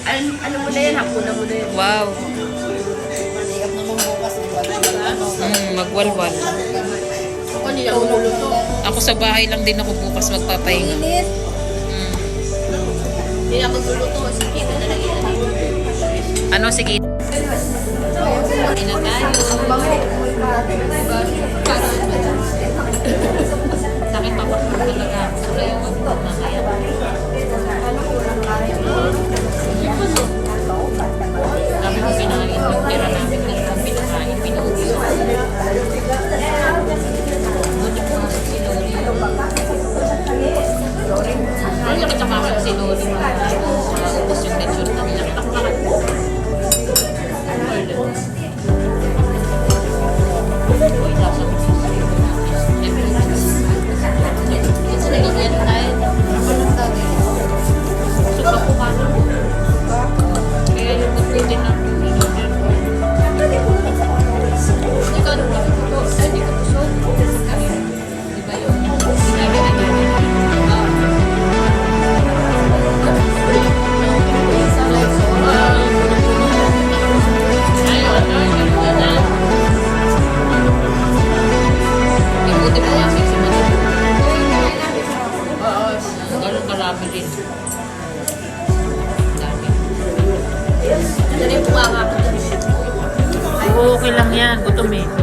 Ano mo na yan, hapunan mo na yan. Wow. Iyak naman bukas. Magwalwal. Ako hindi ako luluto. Ako sa bahay lang din ako bukas magpapahinga. Init. Hindi na magluluto. Sige, na lang yan. Ano, sige. Hindi na tayo. Sa akin papakita talaga ako. Sila yung magpapag na kaya. Sabi ko pinakain yung tira namin na lang pinakain. Pinuwi ko. Buti po si Lori. Ano nakita ka si Lori? Ubus yung lechon na nakita ko ka. Uy, nasa ko. Ito na ganyan tayo. Suka po ka. Kaya yung kukutin na ikaw nung nakukuto. Ay, di ko puso. Diba yun? Sinabi na ganyan. Ibuti mo kasi si Mati. Oo, ganun karami din. Dami. Ano yung bunga nga ako. Okay lang yan. Gutom eh.